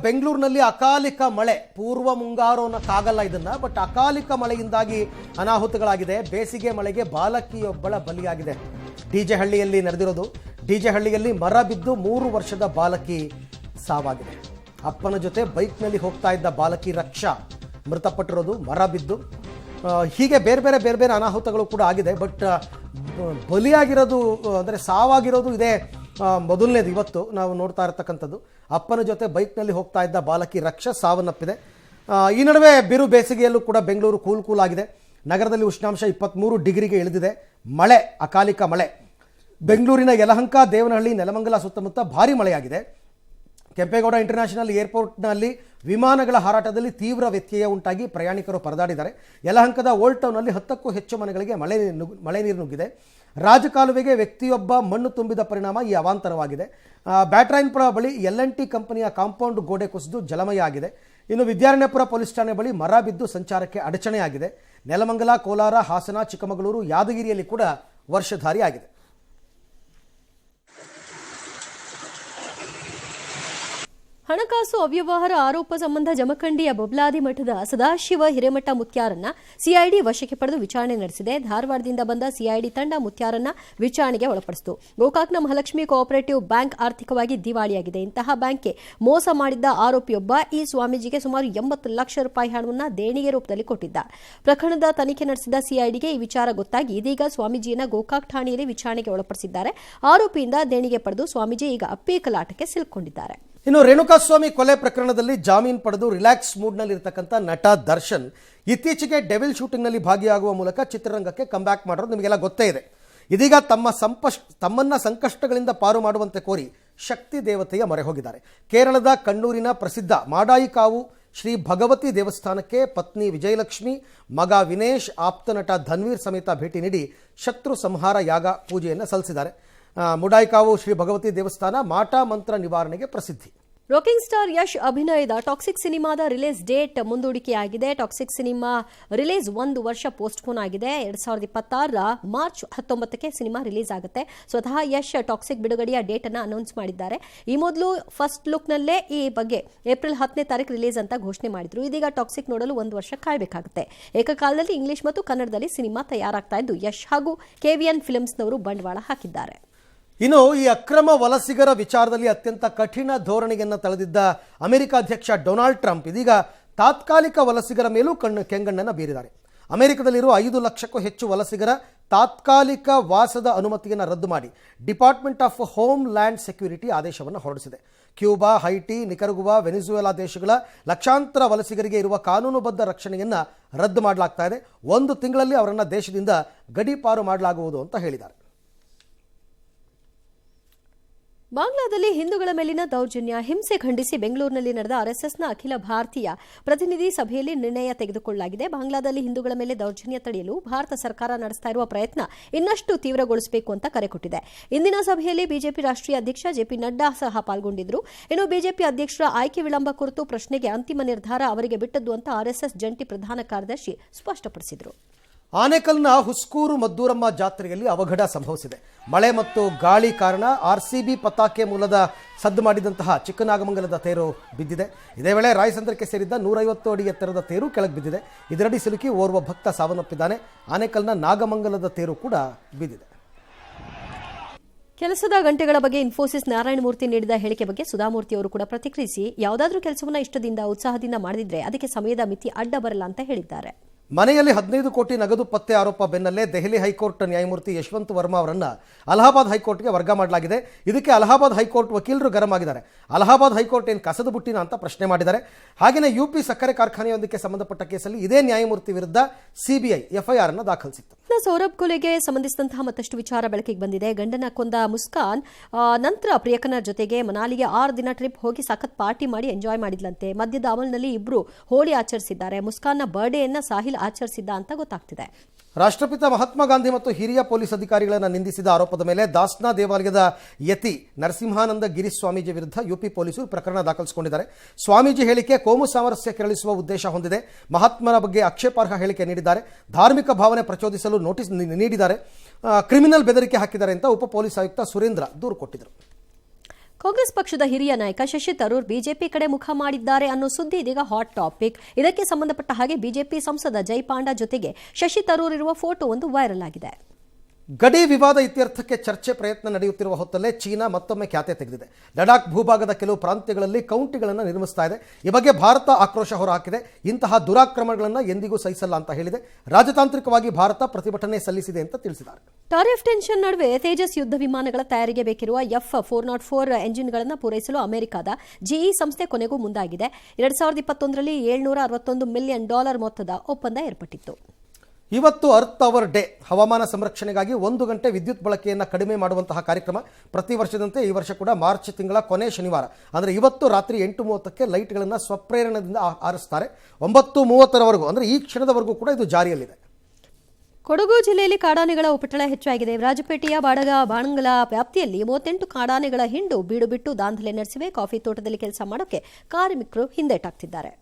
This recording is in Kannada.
ಬೆಂಗಳೂರಿನಲ್ಲಿ ಅಕಾಲಿಕ ಮಳೆ, ಪೂರ್ವ ಮುಂಗಾರು ಅನ್ನೋಕ್ಕಾಗಲ್ಲ ಇದನ್ನ, ಬಟ್ ಅಕಾಲಿಕ ಮಳೆಯಿಂದಾಗಿ ಅನಾಹುತಗಳಾಗಿದೆ. ಬೇಸಿಗೆ ಮಳೆಗೆ ಬಾಲಕಿಯೊಬ್ಬಳ ಬಲಿಯಾಗಿದೆ. ಡಿಜೆ ಹಳ್ಳಿಯಲ್ಲಿ ನಡೆದಿರೋದು. ಡಿಜೆ ಹಳ್ಳಿಯಲ್ಲಿ ಮರ ಬಿದ್ದು 3 ವರ್ಷದ ಬಾಲಕಿ ಸಾವಾಗಿದೆ. ಅಪ್ಪನ ಜೊತೆ ಬೈಕ್ನಲ್ಲಿ ಹೋಗ್ತಾ ಇದ್ದ ಬಾಲಕಿ ರಕ್ಷಾ ಮೃತಪಟ್ಟಿರೋದು, ಮರ ಬಿದ್ದು. ಹೀಗೆ ಬೇರೆ ಬೇರೆ ಅನಾಹುತಗಳು ಕೂಡ ಆಗಿದೆ. ಬಟ್ ಬಲಿಯಾಗಿರೋದು ಅಂದರೆ ಸಾವಾಗಿರೋದು ಇದೆ ಮೊದಲನೇದು. ಇವತ್ತು ನಾವು ನೋಡ್ತಾ ಇರತಕ್ಕಂಥದ್ದು ಅಪ್ಪನ ಜೊತೆ ಬೈಕ್ನಲ್ಲಿ ಹೋಗ್ತಾ ಇದ್ದ ಬಾಲಕಿ ರಕ್ಷಾ ಸಾವನ್ನಪ್ಪಿದೆ. ಈ ನಡುವೆ ಬಿರು ಬೇಸಿಗೆಯಲ್ಲೂ ಕೂಡ ಬೆಂಗಳೂರು ಕೂಲ್ ಆಗಿದೆ. ನಗರದಲ್ಲಿ ಉಷ್ಣಾಂಶ 23 ಡಿಗ್ರಿಗೆ ಇಳಿದಿದೆ. ಮಳೆ, ಅಕಾಲಿಕ ಮಳೆ. ಬೆಂಗಳೂರಿನ ಯಲಹಂಕ, ದೇವನಹಳ್ಳಿ, ನೆಲಮಂಗಲ ಸುತ್ತಮುತ್ತ ಭಾರಿ ಮಳೆಯಾಗಿದೆ. ಕೆಂಪೇಗೌಡ ಇಂಟರ್ನ್ಯಾಷನಲ್ ಏರ್ಪೋರ್ಟ್ನಲ್ಲಿ ವಿಮಾನಗಳ ಹಾರಾಟದಲ್ಲಿ ತೀವ್ರ ವ್ಯತ್ಯಯ ಉಂಟಾಗಿ ಪ್ರಯಾಣಿಕರು ಪರದಾಡಿದ್ದಾರೆ. ಯಲಹಂಕದ ಓಲ್ಡ್ ಟೌನ್ನಲ್ಲಿ 10ಕ್ಕೂ ಹೆಚ್ಚು ಮನೆಗಳಿಗೆ ಮಳೆ ನೀರು ನುಗ್ಗಿದೆ. ರಾಜಕಾಲುವೆಗೆ ವ್ಯಕ್ತಿಯೊಬ್ಬ ಮಣ್ಣು ತುಂಬಿದ ಪರಿಣಾಮ ಈ ಅವಾಂತರವಾಗಿದೆ. ಬ್ಯಾಟ್ರಾಯನ್ಪುರ ಬಳಿ L&T ಕಂಪನಿಯ ಕಾಂಪೌಂಡ್ ಗೋಡೆ ಕುಸಿದು ಜಲಮಯ ಆಗಿದೆ. ಇನ್ನು ವಿದ್ಯಾರಣ್ಯಪುರ ಪೊಲೀಸ್ ಠಾಣೆ ಬಳಿ ಮರ ಬಿದ್ದು ಸಂಚಾರಕ್ಕೆ ಅಡಚಣೆಯಾಗಿದೆ. ನೆಲಮಂಗಲ, ಕೋಲಾರ, ಹಾಸನ, ಚಿಕ್ಕಮಗಳೂರು, ಯಾದಗಿರಿಯಲ್ಲಿ ಕೂಡ ವರ್ಷಧಾರಿ ಆಗಿದೆ. ಹಣಕಾಸು ಅವ್ಯವಹಾರ ಆರೋಪ ಸಂಬಂಧ ಜಮಖಂಡಿಯ ಬೊಬ್ಲಾದಿ ಮಠದ ಸದಾಶಿವ ಹಿರೇಮಠ ಮುತ್ಯಾರನ್ನ ಸಿಐಡಿ ವಶಕ್ಕೆ ಪಡೆದು ವಿಚಾರಣೆ ನಡೆಸಿದೆ. ಧಾರವಾಡದಿಂದ ಬಂದ ಸಿಐಡಿ ತಂಡ ಮುತ್ಯಾರನ್ನ ವಿಚಾರಣೆಗೆ ಒಳಪಡಿಸಿತು. ಗೋಕಾಕ್ನ ಮಹಾಲಕ್ಷ್ಮಿ ಕೋಆಪರೇಟಿವ್ ಬ್ಯಾಂಕ್ ಆರ್ಥಿಕವಾಗಿ ದಿವಾಳಿಯಾಗಿದೆ. ಇಂತಹ ಬ್ಯಾಂಕ್ಗೆ ಮೋಸ ಮಾಡಿದ್ದ ಆರೋಪಿಯೊಬ್ಬ ಈ ಸ್ವಾಮೀಜಿಗೆ ಸುಮಾರು 80 ಲಕ್ಷ ರೂಪಾಯಿ ಹಣವನ್ನು ದೇಣಿಗೆ ರೂಪದಲ್ಲಿ ಕೊಟ್ಟಿದ್ದ. ಪ್ರಕರಣದ ತನಿಖೆ ನಡೆಸಿದ ಸಿಐಡಿಗೆ ಈ ವಿಚಾರ ಗೊತ್ತಾಗಿ ಇದೀಗ ಸ್ವಾಮೀಜಿಯನ್ನ ಗೋಕಾಕ್ ಠಾಣೆಯಲ್ಲಿ ವಿಚಾರಣೆಗೆ ಒಳಪಡಿಸಿದ್ದಾರೆ. ಆರೋಪಿಯಿಂದ ದೇಣಿಗೆ ಪಡೆದು ಸ್ವಾಮೀಜಿ ಈಗ ಅಪ್ಪಿ ಕಲಾಟಕ್ಕೆ ಸಿಲುಕೊಂಡಿದ್ದಾರೆ. ಇನ್ನು ರೇಣುಕಾಸ್ವಾಮಿ ಕೊಲೆ ಪ್ರಕರಣದಲ್ಲಿ ಜಾಮೀನು ಪಡೆದು ರಿಲ್ಯಾಕ್ಸ್ ಮೂಡ್ನಲ್ಲಿ ಇರತಕ್ಕಂಥ ನಟ ದರ್ಶನ್ ಇತ್ತೀಚೆಗೆ ಡೆವಿಲ್ ಶೂಟಿಂಗ್ನಲ್ಲಿ ಭಾಗಿಯಾಗುವ ಮೂಲಕ ಚಿತ್ರರಂಗಕ್ಕೆ ಕಂಬ್ಯಾಕ್ ಮಾಡೋದು ನಿಮಗೆಲ್ಲ ಗೊತ್ತೇ ಇದೆ. ಇದೀಗ ತಮ್ಮನ್ನ ಸಂಕಷ್ಟಗಳಿಂದ ಪಾರು ಮಾಡುವಂತೆ ಕೋರಿ ಶಕ್ತಿ ದೇವತೆಯ ಮೊರೆ ಹೋಗಿದ್ದಾರೆ. ಕೇರಳದ ಕಣ್ಣೂರಿನ ಪ್ರಸಿದ್ಧ ಮಾಡಾಯಿಕಾವು ಶ್ರೀ ಭಗವತಿ ದೇವಸ್ಥಾನಕ್ಕೆ ಪತ್ನಿ ವಿಜಯಲಕ್ಷ್ಮಿ, ಮಗ ವಿನೇಶ್, ಆಪ್ತ ನಟ ಧನ್ವೀರ್ ಸಮೇತ ಭೇಟಿ ನೀಡಿ ಶತ್ರು ಸಂಹಾರ ಯಾಗ ಪೂಜೆಯನ್ನು ಸಲ್ಲಿಸಿದ್ದಾರೆ. ಮುಡಾಯಿಕಾವು ಶ್ರೀ ಭಗವತಿ ದೇವಸ್ಥಾನ ಮಾಟ ಮಂತ್ರ ನಿವಾರಣೆಗೆ ಪ್ರಸಿದ್ಧಿ. ರಾಕಿಂಗ್ ಸ್ಟಾರ್ ಯಶ್ ಅಭಿನಯದ ಟಾಕ್ಸಿಕ್ ಸಿನಿಮಾದ ರಿಲೀಸ್ ಡೇಟ್ ಮುಂದೂಡಿಕೆಯಾಗಿದೆ. ಟಾಕ್ಸಿಕ್ ಸಿನಿಮಾ ರಿಲೀಸ್ 1 ವರ್ಷ ಪೋಸ್ಟ್ಪೋನ್ ಆಗಿದೆ. 2026ರ ಮಾರ್ಚ್ 19ಕ್ಕೆ ಸಿನಿಮಾ ರಿಲೀಸ್ ಆಗುತ್ತೆ. ಸ್ವತಃ ಯಶ್ ಟಾಕ್ಸಿಕ್ ಬಿಡುಗಡೆಯ ಡೇಟ್ ಅನ್ನು ಅನೌನ್ಸ್ ಮಾಡಿದ್ದಾರೆ. ಈ ಮೊದಲು ಫಸ್ಟ್ ಲುಕ್ನಲ್ಲೇ ಈ ಬಗ್ಗೆ ಏಪ್ರಿಲ್ 10ನೇ ತಾರೀಕು ರಿಲೀಸ್ ಅಂತ ಘೋಷಣೆ ಮಾಡಿದ್ರು. ಇದೀಗ ಟಾಕ್ಸಿಕ್ ನೋಡಲು 1 ವರ್ಷ ಕಾಯಬೇಕಾಗುತ್ತೆ. ಏಕಕಾಲದಲ್ಲಿ ಇಂಗ್ಲಿಷ್ ಮತ್ತು ಕನ್ನಡದಲ್ಲಿ ಸಿನಿಮಾ ತಯಾರಾಗ್ತಾ ಇದ್ದು ಯಶ್ ಹಾಗೂ KVN ಫಿಲ್ಮ್ಸ್ನವರು ಬಂಡವಾಳ ಹಾಕಿದ್ದಾರೆ. ಇನ್ನು ಈ ಅಕ್ರಮ ವಲಸಿಗರ ವಿಚಾರದಲ್ಲಿ ಅತ್ಯಂತ ಕಠಿಣ ಧೋರಣೆಯನ್ನು ತಳೆದಿದ್ದ ಅಮೆರಿಕ ಅಧ್ಯಕ್ಷ ಡೊನಾಲ್ಡ್ ಟ್ರಂಪ್ ಇದೀಗ ತಾತ್ಕಾಲಿಕ ವಲಸಿಗರ ಮೇಲೂ ಕೆಂಗಣ್ಣನ್ನು ಬೀರಿದ್ದಾರೆ. ಅಮೆರಿಕದಲ್ಲಿರುವ 5 ಲಕ್ಷಕ್ಕೂ ಹೆಚ್ಚು ವಲಸಿಗರ ತಾತ್ಕಾಲಿಕ ವಾಸದ ಅನುಮತಿಯನ್ನು ರದ್ದು ಮಾಡಿ department of home land security ಆದೇಶವನ್ನು ಹೊರಡಿಸಿದೆ. ಕ್ಯೂಬಾ, ಹೈಟಿ, ನಿಕರಗುವಾ, ವೆನಿಜುವೆಲಾ ದೇಶಗಳ ಲಕ್ಷಾಂತರ ವಲಸಿಗರಿಗೆ ಇರುವ ಕಾನೂನುಬದ್ಧ ರಕ್ಷಣೆಯನ್ನು ರದ್ದು ಮಾಡಲಾಗ್ತಾ ಇದೆ. 1 ತಿಂಗಳಲ್ಲಿ ಅವರನ್ನು ದೇಶದಿಂದ ಗಡೀಪಾರು ಮಾಡಲಾಗುವುದು ಅಂತ ಹೇಳಿದ್ದಾರೆ. ಬಾಂಗ್ಲಾದಲ್ಲಿ ಹಿಂದೂಗಳ ಮೇಲಿನ ದೌರ್ಜನ್ಯ, ಹಿಂಸೆ ಖಂಡಿಸಿ ಬೆಂಗಳೂರಿನಲ್ಲಿ ನಡೆದ ಆರ್ಎಸ್ಎಸ್ನ ಅಖಿಲ ಭಾರತೀಯ ಪ್ರತಿನಿಧಿ ಸಭೆಯಲ್ಲಿ ನಿರ್ಣಯ ತೆಗೆದುಕೊಳ್ಳಲಾಗಿದೆ. ಬಾಂಗ್ಲಾದಲ್ಲಿ ಹಿಂದೂಗಳ ಮೇಲೆ ದೌರ್ಜನ್ಯ ತಡೆಯಲು ಭಾರತ ಸರ್ಕಾರ ನಡೆಸ್ತಾ ಇರುವ ಪ್ರಯತ್ನ ಇನ್ನಷ್ಟು ತೀವ್ರಗೊಳಿಸಬೇಕು ಅಂತ ಕರೆ ಕೊಟ್ಟಿದೆ. ಇಂದಿನ ಸಭೆಯಲ್ಲಿ ಬಿಜೆಪಿ ರಾಷ್ಟ್ರೀಯ ಅಧ್ಯಕ್ಷ JP ನಡ್ಡಾ ಸಹ ಪಾಲ್ಗೊಂಡಿದ್ದರು. ಇನ್ನು ಬಿಜೆಪಿ ಅಧ್ಯಕ್ಷರ ಆಯ್ಕೆ ವಿಳಂಬ ಕುರಿತು ಪ್ರಶ್ನೆಗೆ ಅಂತಿಮ ನಿರ್ಧಾರ ಅವರಿಗೆ ಬಿಟ್ಟದ್ದು ಅಂತ ಆರ್ಎಸ್ಎಸ್ ಜಂಟಿ ಪ್ರಧಾನ ಕಾರ್ಯದರ್ಶಿ ಸ್ಪಷ್ಟಪಡಿಸಿದರು. ಆನೇಕಲ್ನ ಹುಸ್ಕೂರು ಮದ್ದೂರಮ್ಮ ಜಾತ್ರೆಯಲ್ಲಿ ಅವಘಡ ಸಂಭವಿಸಿದೆ. ಮಳೆ ಮತ್ತು ಗಾಳಿ ಕಾರಣ RCB ಪತಾಕೆ ಮೂಲದ ಸದ್ದು ಮಾಡಿದಂತಹ ಚಿಕ್ಕನಾಗಮಂಗಲದ ತೇರು ಬಿದ್ದಿದೆ. ಇದೇ ವೇಳೆ ರಾಯಸಂದ್ರಕ್ಕೆ ಸೇರಿದ್ದ 150 ಅಡಿ ಎತ್ತರದ ತೇರು ಕೆಳಗೆ ಬಿದ್ದಿದೆ. ಇದರಡಿ ಸಿಲುಕಿ ಓರ್ವ ಭಕ್ತ ಸಾವನ್ನಪ್ಪಿದ್ದಾನೆ. ಆನೇಕಲ್ನ ನಾಗಮಂಗಲದ ತೇರು ಕೂಡ ಬಿದ್ದಿದೆ. ಕೆಲಸದ ಗಂಟೆಗಳ ಬಗ್ಗೆ ಇನ್ಫೋಸಿಸ್ ನಾರಾಯಣಮೂರ್ತಿ ನೀಡಿದ ಹೇಳಿಕೆ ಬಗ್ಗೆ ಸುಧಾಮೂರ್ತಿ ಅವರು ಕೂಡ ಪ್ರತಿಕ್ರಿಯಿಸಿ, ಯಾವುದಾದ್ರೂ ಕೆಲಸವನ್ನ ಇಷ್ಟದಿಂದ ಉತ್ಸಾಹದಿಂದ ಮಾಡದಿದ್ರೆ ಅದಕ್ಕೆ ಸಮಯದ ಮಿತಿ ಅಡ್ಡ ಬರಲ್ಲ ಅಂತ ಹೇಳಿದ್ದಾರೆ. ಮನೆಯಲ್ಲಿ 15 ಕೋಟಿ ನಗದು ಪತ್ತೆ ಆರೋಪ ಬೆನ್ನಲ್ಲೇ ದೆಹಲಿ ಹೈಕೋರ್ಟ್ ನ್ಯಾಯಮೂರ್ತಿ ಯಶವಂತ್ ವರ್ಮಾ ಅವರನ್ನು ಅಲಹಾಬಾದ್ ಹೈಕೋರ್ಟ್ಗೆ ವರ್ಗ ಮಾಡಲಾಗಿದೆ. ಇದಕ್ಕೆ ಅಲಹಾಬಾದ್ ಹೈಕೋರ್ಟ್ ವಕೀಲರು ಗರಂ ಆಗಿದ್ದಾರೆ. ಅಲಹಾಬಾದ್ ಹೈಕೋರ್ಟ್ ಏನು ಕಸದ ಬುಟ್ಟಿನ ಅಂತ ಪ್ರಶ್ನೆ ಮಾಡಿದ್ದಾರೆ. ಹಾಗೆಯೇ UP ಸಕ್ಕರೆ ಕಾರ್ಖಾನೆಯೊಂದಕ್ಕೆ ಸಂಬಂಧಪಟ್ಟ ಕೇಸಲ್ಲಿ ಇದೇ ನ್ಯಾಯಮೂರ್ತಿ ವಿರುದ್ಧ CBI FIR ಅನ್ನು ದಾಖಲಿಸಿತ್ತು. ಸೌರಭ್ ಕೊಲೆಗೆ ಸಂಬಂಧಿಸಿದಂತಹ ಮತ್ತಷ್ಟು ವಿಚಾರ ಬೆಳಕಿಗೆ ಬಂದಿದೆ. ಗಂಡನ ಕೊಂದ ಮುಸ್ಕಾನ್ ನಂತರ ಪ್ರಿಯಕರನ ಜೊತೆಗೆ ಮನಾಲಿಗೆ 6 ದಿನ ಟ್ರಿಪ್ ಹೋಗಿ ಸಖತ್ ಪಾರ್ಟಿ ಮಾಡಿ ಎಂಜಾಯ್ ಮಾಡಿದ್ಲಂತೆ. ಮದ್ಯದ ಅಮಲ್ನಲ್ಲಿ ಇಬ್ರು ಹೋಳಿ ಆಚರಿಸಿದ್ದಾರೆ. ಮುಸ್ಕಾನ್ನ ಬರ್ಡೇಯನ್ನ ಸಾಹಿಲ್ ಆಚರಿಸಿದ್ದ ಅಂತ ಗೊತ್ತಾಗ್ತಿದೆ. ರಾಷ್ಟ್ರಪಿತ ಮಹಾತ್ಮ ಗಾಂಧಿ ಮತ್ತು ಹಿರಿಯ ಪೊಲೀಸ್ ಅಧಿಕಾರಿಗಳನ್ನು ನಿಂದಿಸಿದ ಆರೋಪದ ಮೇಲೆ ದಾಸ್ನಾ ದೇವಾಲಯದ ಯತಿ ನರಸಿಂಹಾನಂದ ಗಿರಿ ಸ್ವಾಮೀಜಿ ವಿರುದ್ಧ UP ಪೊಲೀಸರು ಪ್ರಕರಣ ದಾಖಲಿಸಿಕೊಂಡಿದ್ದಾರೆ. ಸ್ವಾಮೀಜಿ ಹೇಳಿಕೆ ಕೋಮು ಸಾಮರಸ್ಯ ಕೆರಳಿಸುವ ಉದ್ದೇಶ ಹೊಂದಿದೆ. ಮಹಾತ್ಮನ ಬಗ್ಗೆ ಆಕ್ಷೇಪಾರ್ಹ ಹೇಳಿಕೆ ನೀಡಿದ್ದಾರೆ. ಧಾರ್ಮಿಕ ಭಾವನೆ ಪ್ರಚೋದಿಸಲು ನೋಟಿಸ್ ನೀಡಿದ್ದಾರೆ. ಕ್ರಿಮಿನಲ್ ಬೆದರಿಕೆ ಹಾಕಿದ್ದಾರೆ ಅಂತ ಉಪ ಪೊಲೀಸ್ ಆಯುಕ್ತ ಸುರೇಂದ್ರ ದೂರು ಕೊಟ್ಟಿದ್ದರು. ಕಾಂಗ್ರೆಸ್ ಪಕ್ಷದ ಹಿರಿಯ ನಾಯಕ ಶಶಿ ತರೂರ್ ಬಿಜೆಪಿ ಕಡೆ ಮುಖ ಮಾಡಿದ್ದಾರೆ ಅನ್ನೋ ಸುದ್ದಿ ಇದೀಗ ಹಾಟ್ ಟಾಪಿಕ್. ಇದಕ್ಕೆ ಸಂಬಂಧಪಟ್ಟ ಹಾಗೆ ಬಿಜೆಪಿ ಸಂಸದ ಜೈ ಪಾಂಡಾ ಜೊತೆಗೆ ಶಶಿ ತರೂರ್ ಇರುವ ಫೋಟೋ ಒಂದು ವೈರಲ್ ಆಗಿದೆ. ಗಡಿ ವಿವಾದ ಇತ್ಯರ್ಥಕ್ಕೆ ಚರ್ಚೆ ಪ್ರಯತ್ನ ನಡೆಯುತ್ತಿರುವ ಹೊತ್ತಲ್ಲೇ ಚೀನಾ ಮತ್ತೊಮ್ಮೆ ಖ್ಯಾತೆ ತೆಗೆದಿದೆ. ಲಡಾಖ್ ಭೂಭಾಗದ ಕೆಲವು ಪ್ರಾಂತ್ಯಗಳಲ್ಲಿ ಕೌಂಟಿಗಳನ್ನು ನಿರ್ಮಿಸ್ತಾ ಇದೆ. ಈ ಬಗ್ಗೆ ಭಾರತ ಆಕ್ರೋಶ ಹೊರಹಾಕಿದೆ. ಇಂತಹ ದುರಾಕ್ರಮಣಗಳನ್ನು ಎಂದಿಗೂ ಸಹಿಸಲ್ಲ ಅಂತ ಹೇಳಿದೆ. ರಾಜತಾಂತ್ರಿಕವಾಗಿ ಭಾರತ ಪ್ರತಿಭಟನೆ ಸಲ್ಲಿಸಿದೆ ಅಂತ ತಿಳಿಸಿದ್ದಾರೆ. ಟಾರಿಫ್ ಟೆನ್ಷನ್ ನಡುವೆ ತೇಜಸ್ ಯುದ್ಧ ವಿಮಾನಗಳ ತಯಾರಿಗೆ ಬೇಕಿರುವ F-404 ಎಂಜಿನ್ಗಳನ್ನು ಪೂರೈಸಲು ಅಮೆರಿಕದ ಜಿಇ ಸಂಸ್ಥೆ ಕೊನೆಗೂ ಮುಂದಾಗಿದೆ. 2021ರಲ್ಲಿ $761 ಮಿಲಿಯನ್ ಮೊತ್ತದ ಒಪ್ಪಂದ ಏರ್ಪಟ್ಟಿತ್ತು. ಇವತ್ತು ಅರ್ತ್ ಅವರ್ ಡೇ. ಹವಾಮಾನ ಸಂರಕ್ಷಣೆಗಾಗಿ 1 ಗಂಟೆ ವಿದ್ಯುತ್ ಬಳಕೆಯನ್ನು ಕಡಿಮೆ ಮಾಡುವಂತಹ ಕಾರ್ಯಕ್ರಮ. ಪ್ರತಿ ವರ್ಷದಂತೆ ಈ ವರ್ಷ ಕೂಡ ಮಾರ್ಚ್ ತಿಂಗಳ ಕೊನೆ ಶನಿವಾರ ಅಂದರೆ ಇವತ್ತು ರಾತ್ರಿ 8:30ಕ್ಕೆ ಲೈಟ್ಗಳನ್ನು ಸ್ವಪ್ರೇರಣದಿಂದ ಆರಿಸ್ತಾರೆ. 9:30ರವರೆಗೂ ಅಂದರೆ ಈ ಕ್ಷಣದವರೆಗೂ ಕೂಡ ಇದು ಜಾರಿಯಲ್ಲಿದೆ. ಕೊಡಗು ಜಿಲ್ಲೆಯಲ್ಲಿ ಕಾಡಾನೆಗಳ ಉಪಟಳ ಹೆಚ್ಚಾಗಿದೆ. ರಾಜಪೇಟೆಯ ಬಾಣಂಗಲ ವ್ಯಾಪ್ತಿಯಲ್ಲಿ 38 ಕಾಡಾನೆಗಳ ಹಿಂಡು ಬೀಡು ಬಿಟ್ಟು ದಾಂಧಲೆ ನಡೆಸಿವೆ. ಕಾಫಿ ತೋಟದಲ್ಲಿ ಕೆಲಸ ಮಾಡೋಕೆ ಕಾರ್ಮಿಕರು ಹಿಂದೇಟಾಗ್ತಿದ್ದಾರೆ.